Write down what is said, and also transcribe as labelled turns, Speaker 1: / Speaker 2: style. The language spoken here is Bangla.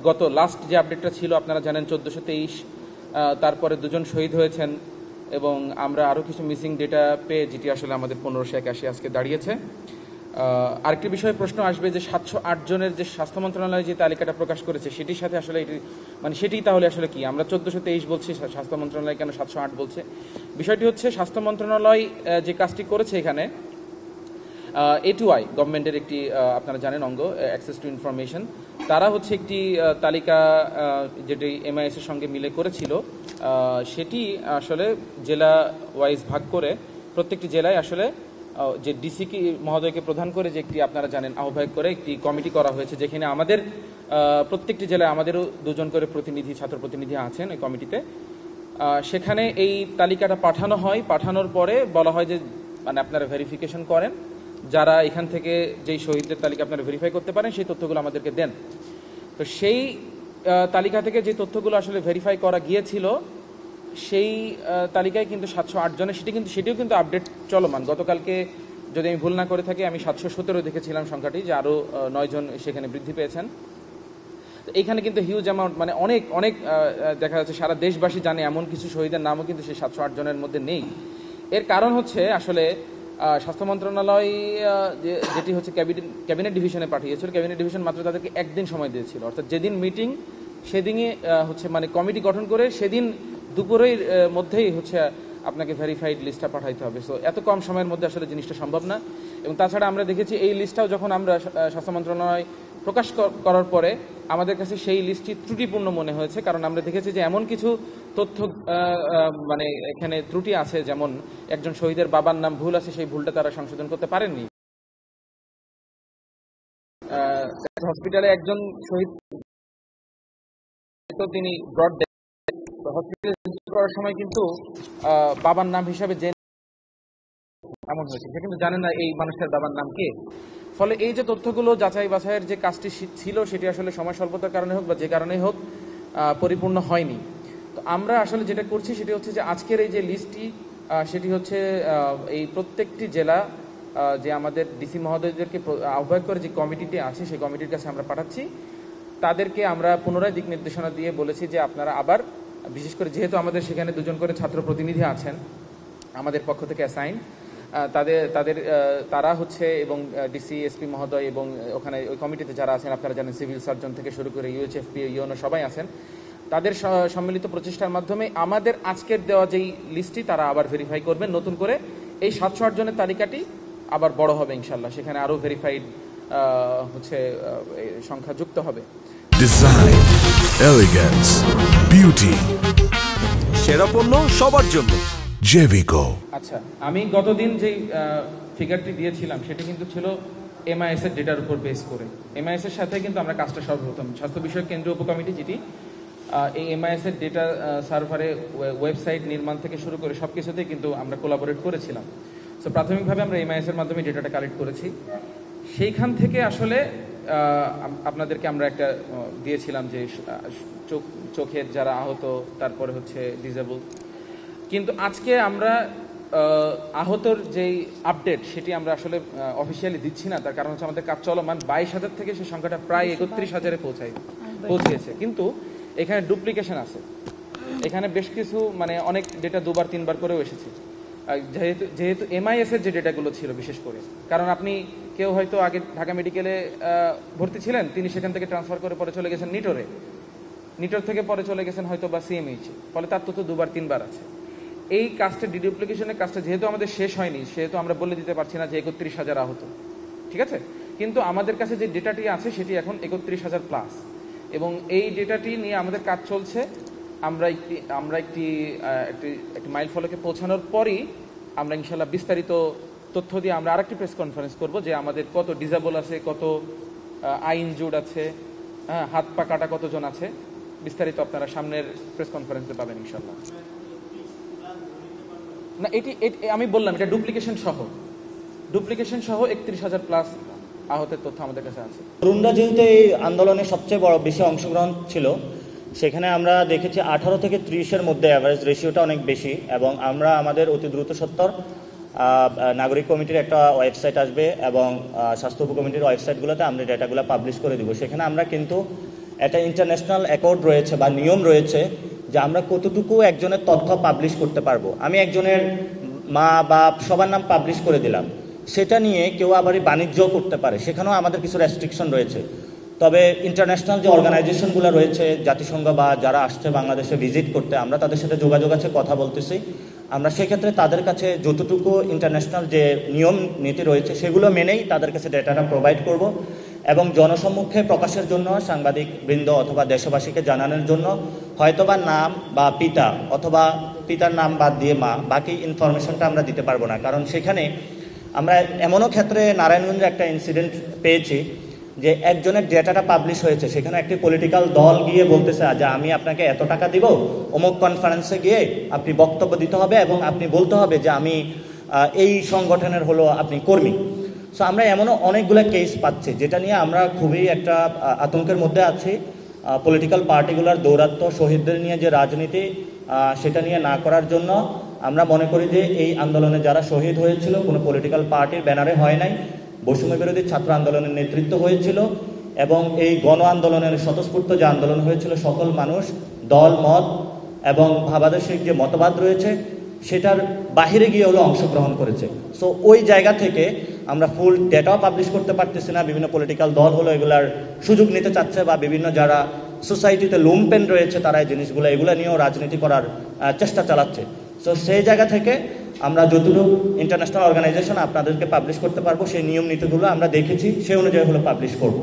Speaker 1: গত লাস্ট যে আপডেটটা ছিল আপনারা জানেন 1423, তারপরে 2 জন শহীদ হয়েছেন এবং আমরা আরও কিছু মিসিং ডেটা পেয়ে যেটি আসলে আমাদের 1581 আজকে দাঁড়িয়েছে। আরেকটি বিষয়ে প্রশ্ন আসবে যে 708 জনের যে স্বাস্থ্য মন্ত্রণালয় যে তালিকাটা প্রকাশ করেছে সেটির সাথে আসলে এটি সেটি তাহলে আসলে কি? আমরা 1423 বলছি, স্বাস্থ্য মন্ত্রণালয় কেন 708 বলছে? বিষয়টি হচ্ছে স্বাস্থ্য মন্ত্রণালয় যে কাজটি করেছে এখানে A2I গভর্নমেন্টের একটি আপনারা জানেন অঙ্গ, অ্যাক্সেস টু ইনফরমেশন, তারা হচ্ছে একটি তালিকা যেটি MIS এর সঙ্গে মিলে করেছিল, সেটি আসলে জেলা ওয়াইজ ভাগ করে প্রত্যেকটি জেলায় আসলে যে ডিসি মহোদয়কে প্রধান করে যে একটি আপনারা জানেন আহ্বায়ক করে একটি কমিটি করা হয়েছে, যেখানে আমাদের প্রত্যেকটি জেলায় আমাদেরও 2 জন করে প্রতিনিধি, ছাত্র প্রতিনিধি আছেন এই কমিটিতে। সেখানে এই তালিকাটা পাঠানো হয়, পাঠানোর পরে বলা হয় যে আপনারা ভেরিফিকেশন করেন, যারা এখান থেকে যেই শহীদদের তালিকা আপনারা ভেরিফাই করতে পারেন সেই তথ্যগুলো আমাদেরকে দেন। তো সেই তালিকা থেকে যে তথ্যগুলো আসলে ভেরিফাই করা গিয়েছিল সেই তালিকায় কিন্তু 708 জনের, সেটিও কিন্তু আপডেট চলমান। গতকালকে যদি আমি ভুল না করে থাকি আমি 717 দেখেছিলাম সংখ্যাটি, যে আরও 9 জন সেখানে বৃদ্ধি পেয়েছেন। তো এইখানে কিন্তু হিউজ অ্যামাউন্ট, অনেক অনেক দেখা যাচ্ছে সারা দেশবাসী জানে এমন কিছু শহীদের নামও কিন্তু সেই 708 জনের মধ্যে নেই। এর কারণ হচ্ছে আসলে স্বাস্থ্য মন্ত্রণালয় যেটি হচ্ছে ক্যাবিনেট ডিভিশনে পাঠিয়েছিল, ক্যাবিনেট ডিভিশন মাত্র তাদেরকে 1 দিন সময় দিয়েছিল, অর্থাৎ যেদিন মিটিং সেদিনই হচ্ছে কমিটি গঠন করে সেদিন দুপুরের মধ্যেই হচ্ছে আপনাকে ভেরিফাইড লিস্টটা পাঠাইতে হবে। সো এত কম সময়ের মধ্যে আসলে জিনিসটা সম্ভব না। এবং তাছাড়া আমরা দেখেছি এই লিস্টটাও যখন আমরা স্বাস্থ্য মন্ত্রণালয় প্রকাশ করার পরে আমাদের কাছে সেই লিস্টটি ত্রুটিপূর্ণ মনে হয়েছে, কারণ আমরা দেখেছি যে এমন কিছু তথ্য এখানে ত্রুটি আছে, যেমন একজন শহীদের বাবার নাম ভুল আছে, সেই ভুলটা তারা সংশোধন করতে পারেননি। হসপিটালে একজন শহীদ তিনি ব্রড হসপিটালে করার সময় কিন্তু বাবার নাম হিসাবে যে এমন হয়েছে, সে কিন্তু জানে না এই মানুষটার বাবার নাম কে। ফলে এই যে তথ্যগুলো যাচাই বাছাইয়ের যে কাজটি ছিল সেটি আসলে সময় স্বল্পতার কারণে হোক বা যে কারণেই হোক পরিপূর্ণ হয়নি। তো আমরা আসলে যেটা করছি সেটি হচ্ছে যে আজকের এই যে লিস্টটি সেটি হচ্ছে এই প্রত্যেকটি জেলা যে আমাদের ডিসি মহোদয়দেরকে আহ্বায়ক করে যে কমিটিটি আছে সেই কমিটির কাছে আমরা পাঠাচ্ছি। তাদেরকে আমরা পুনরায় দিক নির্দেশনা দিয়ে বলেছি যে আপনারা আবার, বিশেষ করে যেহেতু আমাদের সেখানে 2 জন করে ছাত্র প্রতিনিধি আছেন আমাদের পক্ষ থেকে অ্যাসাইন, তারা হচ্ছে এবং ডিসি এসপি মহোদয় এবং ওখানে ওই কমিটিতে যারা আছেন আপনারা জানেন সিভিল সার্জন থেকে শুরু করে UHFP ইউনো সবাই আছেন, তাদের সম্মিলিত প্রচেষ্টার মাধ্যমে আমাদের আজকের দেওয়া যেই লিস্টটি তারা আবার ভেরিফাই করবেন নতুন করে। এই 708 জনের তালিকাটি আবার বড় হবে ইনশাল্লাহ, সেখানে আরও ভেরিফাইড হচ্ছে সংখ্যা যুক্ত হবে।
Speaker 2: ডিজাইন, এলিগেন্স, বিউটি, সেরা পণ্য সবার জন্য জেভিকো।
Speaker 1: আচ্ছা, আমি গতদিন যেই ফিগারটি দিয়েছিলাম সেটি কিন্তু ছিল MIS এর ডেটার উপর বেস করে। MIS এর সাথে কিন্তু আমরা কাজটা সর্বপ্রথম স্বাস্থ্য বিষয়ক কেন্দ্রীয় উপকমিটি যেটি এই MIS এর ডেটা সার্ভারে ওয়েবসাইট নির্মাণ থেকে শুরু করে সব কিছুতেই কিন্তু আমরা কোলাবোরেট করেছিলাম। সো প্রাথমিকভাবে আমরা MIS এর মাধ্যমে ডেটাটা কালেক্ট করেছি। সেইখান থেকে আসলে আপনাদেরকে আমরা একটা দিয়েছিলাম যে চোখের যারা আহত, তারপরে হচ্ছে ডিসেবল। কিন্তু আজকে আমরা আহতর যেই আপডেট সেটি আমরা আসলে অফিসিয়ালি দিচ্ছি না, তার কারণ হচ্ছে আমাদের কাজ চলমান। 22,000 থেকে সেই সংখ্যাটা প্রায় 31,000-এ পৌঁছেছে, কিন্তু এখানে ডুপ্লিকেশন আছে। এখানে বেশ কিছু অনেক ডেটা 2বার 3বার করেও এসেছে, যেহেতু MIS এর যে ডেটাগুলো ছিল বিশেষ করে। কারণ আপনি কেউ হয়তো আগে ঢাকা মেডিকেলে ভর্তি ছিলেন, তিনি সেখান থেকে ট্রান্সফার করে পরে চলে গেছেন নিটোর থেকে পরে চলে গেছেন হয়তো বা CMH, ফলে তার তো 2বার 3বার আছে। এই কাজটা ডিডুপ্লিকেশনের কাজটা যেহেতু আমাদের শেষ হয়নি, সেহেতু আমরা বলে দিতে পারছি না যে 31,000 আহত, ঠিক আছে। কিন্তু আমাদের কাছে যে ডেটাটি আছে সেটি এখন 31,000 প্লাস, এবং এই ডেটাটি নিয়ে আমাদের কাজ চলছে। আমরা একটি মাইল ফলকে পৌঁছানোর পরই আমরা ইনশাল্লাহ বিস্তারিত তথ্য দিয়ে আমরা আরেকটি প্রেস কনফারেন্স করব যে আমাদের কত ডিসেবল আছে, কত আই ইনজুর্ড আছে, হাত পা কাটা কতজন আছে, বিস্তারিত আপনারা সামনের প্রেস কনফারেন্সে পাবেন ইনশাল্লাহ। না, এটি আমি বললাম এটা ডুপ্লিকেশন সহ 31,000 প্লাস আহতের তথ্য আমাদের কাছে আছে।
Speaker 3: তরুণরা যেহেতু এই আন্দোলনে সবচেয়ে বড় বেশি অংশগ্রহণ ছিল, সেখানে আমরা দেখেছি 18 থেকে 30-এর মধ্যে অ্যাভারেজ রেশিওটা অনেক বেশি। এবং আমরা আমাদের অতি দ্রুত সত্তর নাগরিক কমিটির একটা ওয়েবসাইট আসবে এবং স্বাস্থ্য উপকমিটির ওয়েবসাইটগুলোতে আমরা ডেটাগুলো পাবলিশ করে দিব। সেখানে আমরা কিন্তু একটা ইন্টারন্যাশনাল অ্যাকর্ড রয়েছে বা নিয়ম রয়েছে যে আমরা কতটুকু একজনের তথ্য পাবলিশ করতে পারবো। আমি একজনের মা বাপ সবার নাম পাবলিশ করে দিলাম, সেটা নিয়ে কেউ আবারই বাণিজ্যও করতে পারে, সেখানেও আমাদের কিছু রেস্ট্রিকশন রয়েছে। তবে ইন্টারন্যাশনাল যে অর্গানাইজেশনগুলো রয়েছে, জাতিসংঘ বা যারা আসছে বাংলাদেশে ভিজিট করতে, আমরা তাদের সাথে যোগাযোগ আছে, কথা বলতেছি। আমরা সেক্ষেত্রে তাদের কাছে যতটুকু ইন্টারন্যাশনাল যে নিয়ম নীতি রয়েছে সেগুলো মেনেই তাদের কাছে ডেটাটা প্রোভাইড করব এবং জনসম্মুখে প্রকাশের জন্য সাংবাদিক বৃন্দ অথবা দেশবাসীকে জানানোর জন্য হয়তোবা নাম বা পিতা অথবা পিতার নাম বাদ দিয়ে মা, বাকি ইনফরমেশনটা আমরা দিতে পারবো না। কারণ সেখানে আমরা এমনও ক্ষেত্রে নারায়ণগঞ্জে একটা ইনসিডেন্ট পেয়েছি যে একজনের ডেটাটা পাবলিশ হয়েছে, সেখানে একটি পলিটিক্যাল দল গিয়ে বলতেছে যে আমি আপনাকে এত টাকা দিব, অমুক কনফারেন্সে গিয়ে আপনি বক্তব্য দিতে হবে এবং আপনি বলতে হবে যে আমি এই সংগঠনের হলো আপনি কর্মী। সো আমরা এমনও অনেকগুলো কেস পাচ্ছি যেটা নিয়ে আমরা খুবই একটা আতঙ্কের মধ্যে আছি। পলিটিক্যাল পার্টিগুলোর দৌরাত্ম্য, শহীদদের নিয়ে যে রাজনীতি, সেটা নিয়ে না করার জন্য আমরা মনে করি যে এই আন্দোলনে যারা শহীদ হয়েছিল কোনো পলিটিক্যাল পার্টির ব্যানারে হয় নাই, বৈষম্য বিরোধী ছাত্র আন্দোলনের নেতৃত্ব হয়েছিল এবং এই গণ আন্দোলনের স্বতঃস্ফূর্ত যে আন্দোলন হয়েছিল সকল মানুষ দল মত এবং ভাবাদর্শিক যে মতবাদ রয়েছে সেটার বাহিরে গিয়ে হলো অংশগ্রহণ করেছে। সো ওই জায়গা থেকে আমরা ফুল ডেটাও পাবলিশ করতে পারতেছি না। বিভিন্ন পলিটিক্যাল দল হলো এগুলার সুযোগ নিতে চাচ্ছে বা বিভিন্ন যারা সোসাইটিতে লুমপেন রয়েছে তারা এই জিনিসগুলো এগুলো নিয়েও রাজনীতি করার চেষ্টা চালাচ্ছে। সো সেই জায়গা থেকে আমরা যতটুকু ইন্টারন্যাশনাল অর্গানাইজেশন আপনাদেরকে পাবলিশ করতে পারবো সেই নিয়ম নীতিগুলো আমরা দেখেছি, সেই অনুযায়ী হলো পাবলিশ করব।